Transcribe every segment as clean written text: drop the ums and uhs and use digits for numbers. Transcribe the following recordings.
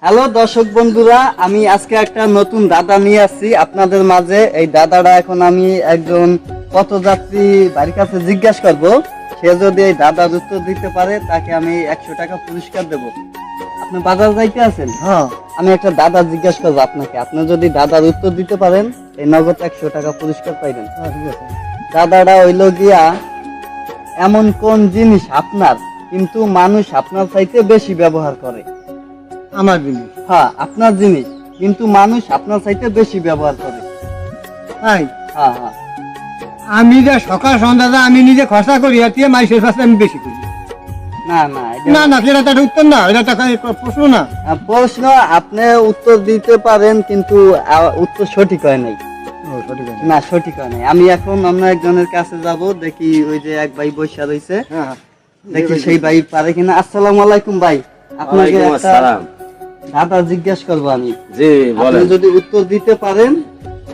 Hello দর্শক বন্ধুরা, আমি আজকে একটা নতুন দাদা নিয়ে আসছি আপনাদের মাঝে। এই দাদাটা এখন আমি একজন পথযাত্রী বাড়ির কাছে জিজ্ঞাসা করব, সে যদি এই দাদার উত্তর দিতে পারে তাকে আমি 100 টাকা পুরস্কার দেব। আপনি বাজার যাইতে আছেন? হ্যাঁ, আমি একটা দাদা জিজ্ঞাসা করবো আপনাকে, আপনি যদি দাদার উত্তর দিতে পারেন এই নগদ 100 টাকা পুরস্কার পাইবেন। ঠিক আছে। দাদাটা হইল গিয়া, এমন কোন জিনিস আপনার কিন্তু মানুষ আপনার চাইতে বেশি ব্যবহার করে? আমার জিনিস। হ্যাঁ, আপনার জিনিস কিন্তু মানুষ আপনার চাইতে বেশি ব্যবহার করে। তাই হ্যাঁ হ্যাঁ। আমি যে সকাল সন্ধ্যা আমি নিজে খরচা করি আর তুই মাইসের কাছে আমি বেশি করি। না না, এটা না না, সেটা তো একটা উত্তর না, এটা তো একটা প্রশ্ন না। প্রশ্ন আপনি উত্তর দিতে পারেন কিন্তু উত্তর সঠিক হয় নাই। ও, সঠিক আছে। না, সঠিক হয় নাই। আমি এখন অন্য একজনের কাছে যাব, দেখি ওই যে এক ভাই বসে রয়েছে, হ্যাঁ, দেখি সেই ভাই পারে কিনা। আসসালামু আলাইকুম ভাই, আপনাকে ওয়ালাইকুম একটা আসসালাম। দাদা জিজ্ঞাসা করবো আমি। জি আপনি বলেন। যদি উত্তর দিতে পারেন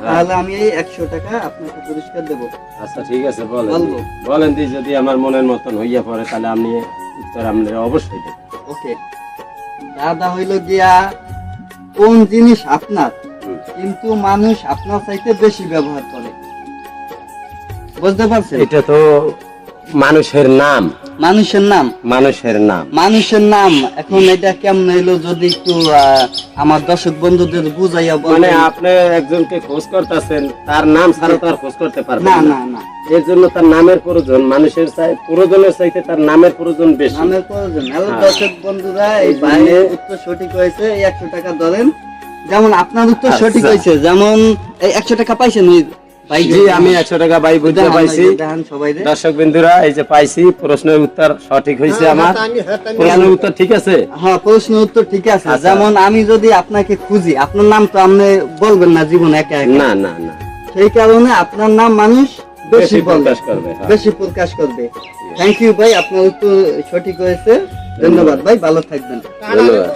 তাহলে আমি এই 100 টাকা আপনাকে পুরস্কার দেব। আচ্ছা ঠিক আছে, বলেন বলবো। বলেন দি, যদি আমার মনের মতন হইয়া পড়ে তাহলে আমি উত্তর আপনারা অবশ্যই দেব। ওকে, দাদা হইল গিয়া, কোন জিনিস আপনার হুম। কিন্তু মানুষ আপনার চাইতে বেশি ব্যবহার করে? বুঝতে পারছেন? এটা তো মানুষের নাম। মানুষের নাম। মানুষের নাম। মানুষের নাম। এখন এটা কেমন হইলো যদি একটু আমার দর্শক বন্ধুদের বুঝাইয়া মানে বলেন। আপনি একজনকে খোঁজ করতেছেন, তার নাম ছাড়া তো আর খোঁজ করতে পারবেন না না। না না, এর জন্য তার নামের প্রয়োজন, মানুষের প্রয়োজনের চাইতে তার নামের প্রয়োজন বেশি। নামের প্রয়োজন। হ্যালো হ্যাঁ। দর্শক বন্ধুরা, এই এই ভাইয়ের জন্যে- উত্তর সঠিক হয়েছে, এই 100 টাকা ধরেন। যেমন আপনার উত্তর আচ্ছা। সঠিক হয়েছে, যেমন এই 100 টাকা পাইছেন ওই ভাই। জি, আমি 100 টাকা ভাই বুঝতে দেখান, পাইছি। দেখান সবাই রে। দর্শক বিন্দুরা, এই যে পাইছি, প্রশ্নের উত্তর সঠিক হয়েছে আমার। প্রশ্নের উত্তর ঠিক আছে। হ্যাঁ, প্রশ্ন উত্তর ঠিক আছে। আচ্ছা। যেমন আমি যদি আপনাকে খুঁজি, আপনার নাম তো আপনি বলবেন না জীবন একা একা। না না না, সেই কারণে আপনার নাম মানুষ বেশি বেশি বলবে, প্রকাশ করবে, হ্যাঁ। বেশি প্রকাশ করবে। থ্যাংক ইউ ভাই, আপনার উত্তর সঠিক হয়েছে। ধন্যবাদ ভাই, ভালো থাকবেন। ধন্যবাদ।